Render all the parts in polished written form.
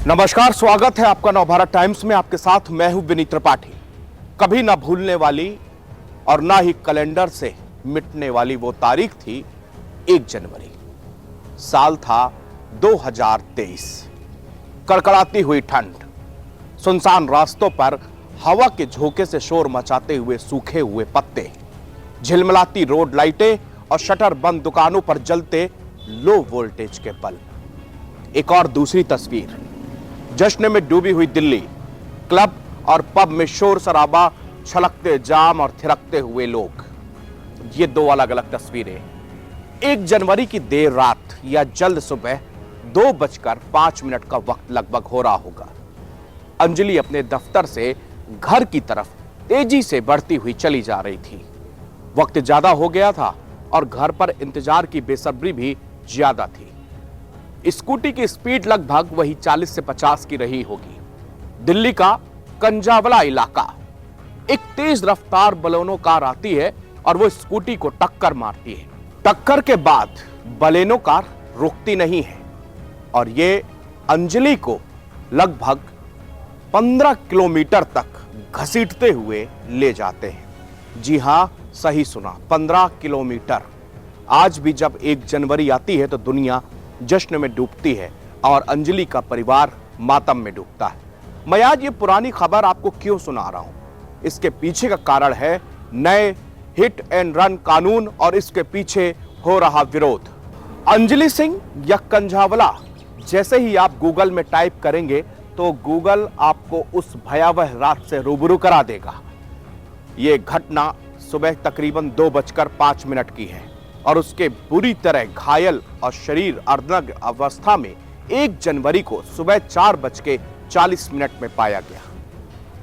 नमस्कार, स्वागत है आपका नवभारत टाइम्स में। आपके साथ मैं हूं विनीत त्रिपाठी। कभी ना भूलने वाली और ना ही कैलेंडर से मिटने वाली वो तारीख थी 1 जनवरी। साल था 2023। कड़कड़ाती हुई ठंड, सुनसान रास्तों पर हवा के झोंके से शोर मचाते हुए सूखे हुए पत्ते, झिलमिलाती रोड लाइटें और शटर बंद दुकानों पर जलते लो वोल्टेज के बल्ब। एक और दूसरी तस्वीर, जश्न में डूबी हुई दिल्ली। क्लब और पब में शोर शराबा, छलकते जाम और थिरकते हुए लोग। ये दो अलग अलग तस्वीरें। 1 जनवरी की देर रात या जल्द सुबह 2:05 का वक्त लगभग हो रहा होगा। अंजलि अपने दफ्तर से घर की तरफ तेजी से बढ़ती हुई चली जा रही थी। वक्त ज्यादा हो गया था और घर पर इंतजार की बेसब्री भी ज्यादा थी। स्कूटी की स्पीड लगभग वही 40 से 50 की रही होगी। दिल्ली का कंजावला इलाका। एक तेज रफ्तार बलेनो कार आती है और वो स्कूटी को टक्कर मारती है। टक्कर के बाद बलेनो कार रुकती नहीं है और ये अंजलि को लगभग 15 किलोमीटर तक घसीटते हुए ले जाते हैं। जी हां, सही सुना, 15 किलोमीटर। आज भी जब 1 जनवरी आती है तो दुनिया जश्न में डूबती है और अंजलि का परिवार मातम में डूबता है। मैं आज ये पुरानी खबर आपको क्यों सुना रहा हूं? इसके पीछे का कारण है नए हिट एंड रन कानून और इसके पीछे हो रहा विरोध। अंजलि सिंह या कंझावला जैसे ही आप गूगल में टाइप करेंगे तो गूगल आपको उस भयावह रात से रूबरू करा देगा। यह घटना सुबह तकरीबन 2:05 की है और उसके बुरी तरह घायल और शरीर अर्धनग्न अवस्था में 1 जनवरी को सुबह 4:40 में पाया गया।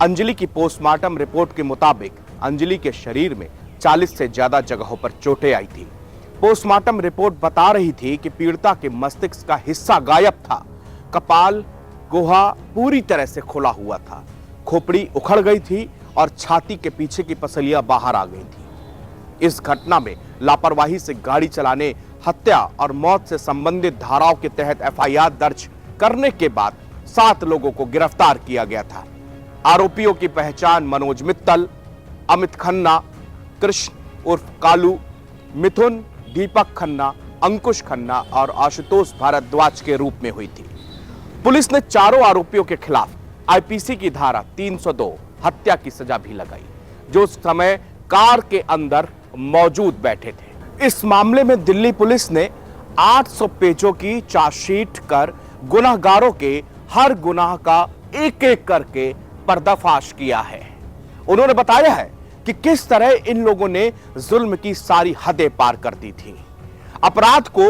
अंजलि की पोस्टमार्टम रिपोर्ट के मुताबिक अंजलि के शरीर में 40 से ज्यादा जगहों पर चोटें आई थी। पोस्टमार्टम रिपोर्ट बता रही थी कि पीड़िता के मस्तिष्क का हिस्सा गायब था। कपाल गुहा पूरी तरह से खुला हुआ था, खोपड़ी उखड़ गई थी और छाती के पीछे की पसलियां बाहर आ गई थी। इस घटना में लापरवाही से गाड़ी चलाने, हत्या और मौत से संबंधित धाराओं के तहत एफआईआर दर्ज करने के बाद 7 लोगों को गिरफ्तार किया गया था। आरोपियों की पहचान मनोज मित्तल, अमित खन्ना, कृष्ण उर्फ कालू, मिथुन, दीपक खन्ना, अंकुश खन्ना और आशुतोष भारद्वाज के रूप में हुई थी। पुलिस ने चारों आरोपियों के खिलाफ आईपीसी की धारा 302 हत्या की सजा भी लगाई, जो उस समय कार के अंदर मौजूद बैठे थे। इस मामले में दिल्ली पुलिस ने 800 पेजों की चार्जशीट कर गुनाहगारों के हर गुनाह का एक-एक करके पर्दाफाश किया है। उन्होंने बताया है कि किस तरह इन लोगों ने जुल्म की सारी हदें पार कर दी थी। अपराध को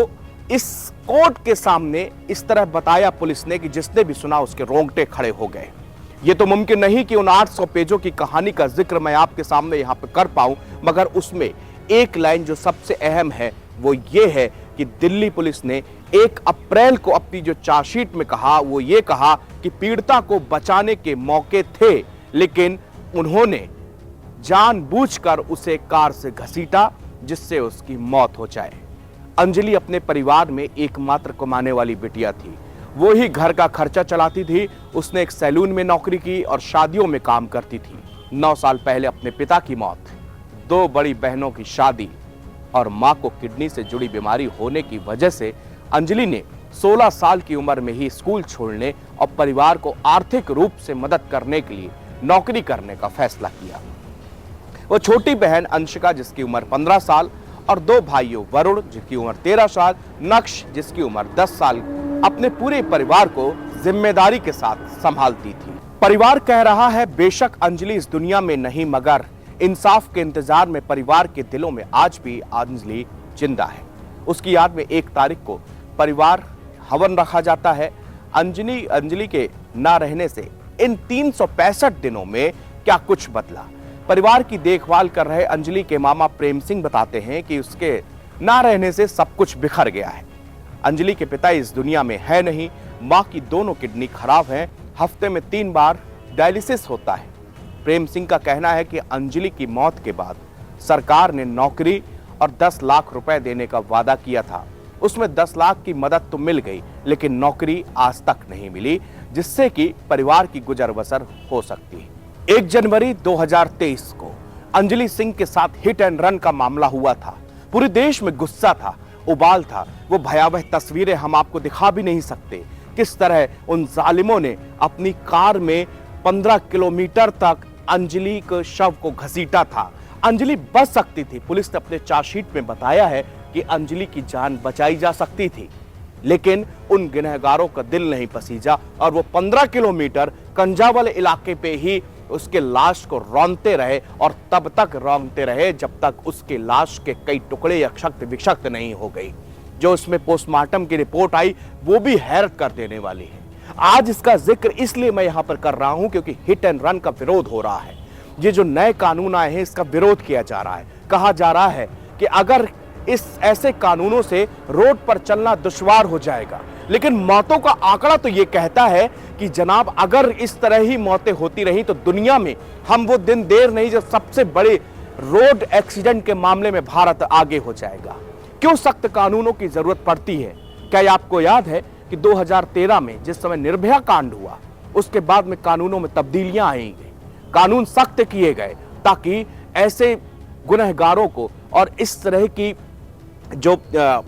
इस कोर्ट के सामने इस तरह बताया पुलिस ने कि जिसने भी सुना उसके रोंगटे खड़े हो गए। ये तो मुमकिन नहीं कि उन 800 पेजों की कहानी का जिक्र मैं आपके सामने यहां पर कर पाऊं, मगर उसमें एक लाइन जो सबसे अहम है वो ये है कि दिल्ली पुलिस ने 1 अप्रैल को अपनी जो चार्जशीट में कहा वो ये कहा कि पीड़िता को बचाने के मौके थे, लेकिन उन्होंने जानबूझकर उसे कार से घसीटा जिससे उसकी मौत हो जाए। अंजलि अपने परिवार में एकमात्र कमाने वाली बिटिया थी। वो ही घर का खर्चा चलाती थी। उसने एक सैलून में नौकरी की और शादियों में काम करती थी। 9 साल पहले अपने पिता की मौत, 2 बड़ी बहनों की शादी और मां को किडनी से जुड़ी बीमारी होने की वजह से अंजलि ने 16 साल की उम्र में ही स्कूल छोड़ने और परिवार को आर्थिक रूप से मदद करने के लिए नौकरी करने का फैसला किया। वो छोटी बहन अंशिका जिसकी उम्र 15 साल और 2 भाइयों वरुण जिसकी उम्र 13 साल, नक्श जिसकी उम्र 10 साल अपने पूरे परिवार को जिम्मेदारी के साथ संभालती थी। परिवार कह रहा है बेशक अंजलि इस दुनिया में नहीं, मगर इंसाफ के इंतजार में परिवार के दिलों में आज भी अंजलि जिंदा है। उसकी याद में 1 तारीख को परिवार हवन रखा जाता है। अंजलि के ना रहने से इन 365 दिनों में क्या कुछ बदला। परिवार की देखभाल कर रहे अंजलि के मामा प्रेम सिंह बताते हैं कि उसके ना रहने से सब कुछ बिखर गया है। अंजलि के पिता इस दुनिया में है नहीं, मां की दोनों किडनी खराब हैं, हफ्ते में 3 बार डायलिसिस होता है। प्रेम सिंह का कहना है कि अंजलि की मौत के बाद सरकार ने नौकरी और 10 लाख रुपए देने का वादा किया था। उसमें 10 लाख की मदद तो मिल गई, लेकिन नौकरी आज तक नहीं मिली, जिससे कि परिवार की गुजर बसर हो सकती है। 1 जनवरी 2023 को अंजलि सिंह के साथ हिट एंड रन का मामला हुआ था। पूरे देश में गुस्सा था, उबाल था। वो भयावह तस्वीरें हम आपको दिखा भी नहीं सकते, किस तरह उन जालिमों ने अपनी कार में 15 किलोमीटर तक अंजलि के शव को घसीटा था। अंजलि बच सकती थी। पुलिस ने अपने चार्जशीट में बताया है कि अंजलि की जान बचाई जा सकती थी, लेकिन उन गुनहगारों का दिल नहीं पसीजा और वो 15 किलोमीटर कंजावल इलाके पे ही उसके लाश को रौंदते रहे और तब तक रौंदते रहे जब तक उसके लाश के कई टुकड़े या क्षत विक्षत नहीं हो गई। जो उसमें पोस्टमार्टम की रिपोर्ट आई वो भी हैरत कर देने वाली है। आज इसका जिक्र इसलिए मैं यहां पर कर रहा हूं क्योंकि हिट एंड रन का विरोध हो रहा है। ये जो नए कानून आए हैं इसका विरोध किया जा रहा है। कहा जा रहा है कि अगर इस ऐसे कानूनों से रोड पर चलना दुश्वार हो जाएगा, लेकिन मौतों का आंकड़ा तो ये कहता है कि जनाब अगर इस तरह ही मौतें होती रही तो दुनिया में हम वो दिन देर नहीं जब सबसे बड़े रोड एक्सीडेंट के मामले में भारत आगे हो जाएगा। क्यों सख्त कानूनों की जरूरत पड़ती है? क्या आपको याद है कि 2013 में जिस समय निर्भया कांड हुआ उसके बाद में कानूनों में तब्दीलियां आई गई, कानून सख्त किए गए ताकि ऐसे गुनहगारों को और इस तरह की जो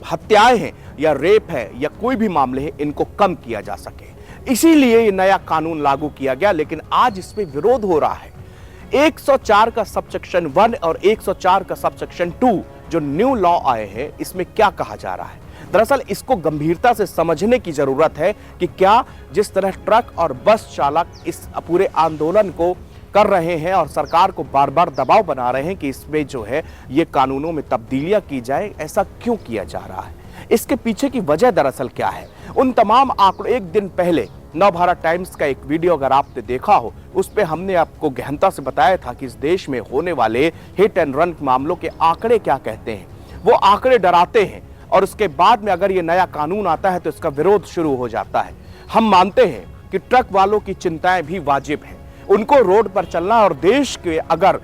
हत्याएं हैं या रेप है या कोई भी मामले हैं इनको कम किया जा सके। इसीलिए ये नया कानून लागू किया गया, लेकिन आज इस पे विरोध हो रहा है। 104 का सबसेक्शन 1 और 104 का सबसेक्शन 2 जो न्यू लॉ आए हैं इसमें क्या कहा जा रहा है? दरअसल इसको गंभीरता से समझने की जरूरत है कि क्या जिस तरह ट्रक और बस चालक इस पूरे आंदोलन को कर रहे हैं और सरकार को बार बार दबाव बना रहे हैं कि इसमें जो है ये कानूनों में तब्दीलियां की जाए, ऐसा क्यों किया जा रहा है? इसके पीछे की वजह दरअसल क्या है? उन तमाम आंकड़ों, एक दिन पहले नवभारत टाइम्स का एक वीडियो अगर आपने देखा हो उस पे हमने आपको गहनता से बताया था कि इस देश में होने वाले हिट एंड रन मामलों के आंकड़े क्या कहते हैं। वो आंकड़े डराते हैं और उसके बाद में अगर ये नया कानून आता है तो इसका विरोध शुरू हो जाता है। हम मानते हैं कि ट्रक वालों की चिंताएं भी वाजिब हैं, उनको रोड पर चलना और देश के अगर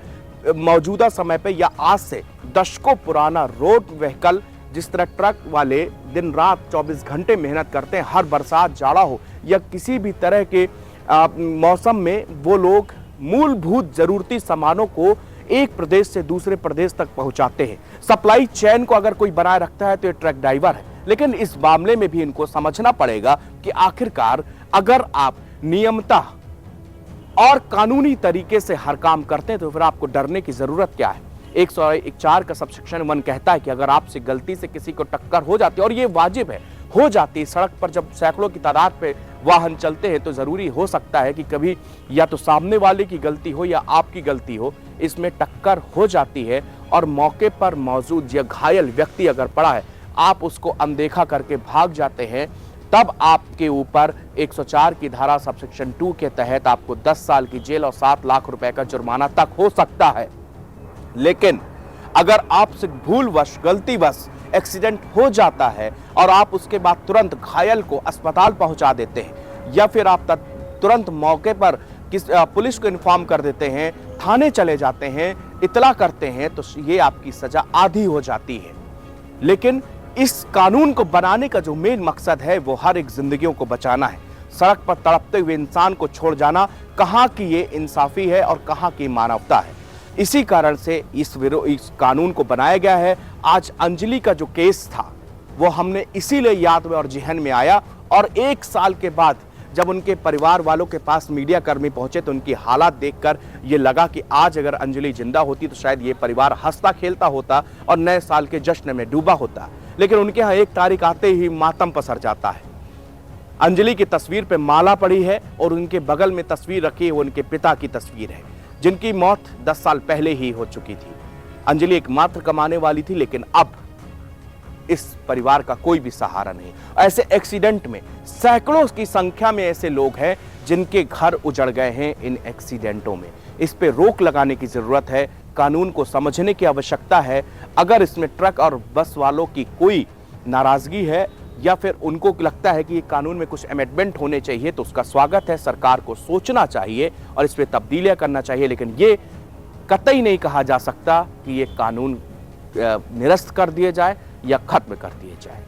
मौजूदा समय पे या आज से दशकों पुराना रोड व्हीकल जिस तरह ट्रक वाले दिन रात 24 घंटे मेहनत करते हैं, हर बरसात जाड़ा हो या किसी भी तरह के मौसम में वो लोग मूलभूत जरूरती सामानों को एक प्रदेश से दूसरे प्रदेश तक पहुंचाते हैं। सप्लाई चेन को अगर कोई बनाए रखता है तो ये ट्रक ड्राइवर है। लेकिन इस मामले में भी इनको समझना पड़ेगा कि आखिरकार अगर आप नियमतः और कानूनी तरीके से हर काम करते हैं तो फिर आपको डरने की जरूरत क्या है? 104 का सबसेक्शन 1 कहता है कि अगर आपसे गलती से किसी को टक्कर हो जाती है, और ये वाजिब है, हो जाती है, सड़क पर जब सैकड़ों की तादाद पे वाहन चलते हैं तो जरूरी हो सकता है कि कभी या तो सामने वाले की गलती हो या आपकी गलती हो, इसमें टक्कर हो जाती है और मौके पर मौजूद या घायल व्यक्ति अगर पड़ा है आप उसको अनदेखा करके भाग जाते हैं, तब आपके ऊपर 104 की धारा सबसेक्शन 2 के तहत आपको 10 साल की जेल और 7 लाख रुपए का जुर्माना तक हो सकता है। लेकिन अगर आपसे भूलवश गलतीवश एक्सीडेंट हो जाता है और आप उसके बाद तुरंत घायल को अस्पताल पहुंचा देते हैं या फिर आप तुरंत मौके पर पुलिस को इन्फॉर्म कर देते हैं, थाने चले जाते हैं, इतला करते हैं, तो ये आपकी सजा आधी हो जाती है। लेकिन इस कानून को बनाने का जो मेन मकसद है वो हर एक जिंदगियों को बचाना है। सड़क पर तड़पते हुए इंसान को छोड़ जाना कहां की ये इंसाफी है और कहां की मानवता है। इसी कारण से इस कानून को बनाया गया है। आज अंजलि का जो केस था वो हमने इसीलिए याद में और जहन में आया, और 1 साल के बाद जब उनके परिवार वालों के पास मीडिया कर्मी पहुंचे तो उनकी हालात देखकर ये लगा कि आज अगर अंजलि जिंदा होती तो शायद ये परिवार हंसता खेलता होता और नए साल के जश्न में डूबा होता। लेकिन उनके यहाँ 1 तारीख आते ही मातम पसर जाता है। अंजलि की तस्वीर पे माला पड़ी है और उनके बगल में तस्वीर रखी है, उनके पिता की तस्वीर है जिनकी मौत 10 साल पहले ही हो चुकी थी। अंजलि एकमात्र कमाने वाली थी, लेकिन अब इस परिवार का कोई भी सहारा नहीं। ऐसे एक्सीडेंट में सैकड़ों की संख्या में ऐसे लोग हैं जिनके घर उजड़ गए हैं इन एक्सीडेंटों में। इस पे रोक लगाने की जरूरत है, कानून को समझने की आवश्यकता है। अगर इसमें ट्रक और बस वालों की कोई नाराजगी है या फिर उनको लगता है कि ये कानून में कुछ अमेंडमेंट होने चाहिए तो उसका स्वागत है। सरकार को सोचना चाहिए और इस पे तब्दीलियां करना चाहिए, लेकिन ये कतई नहीं कहा जा सकता कि ये कानून निरस्त कर दिए जाए या खत्म कर दिए जाए।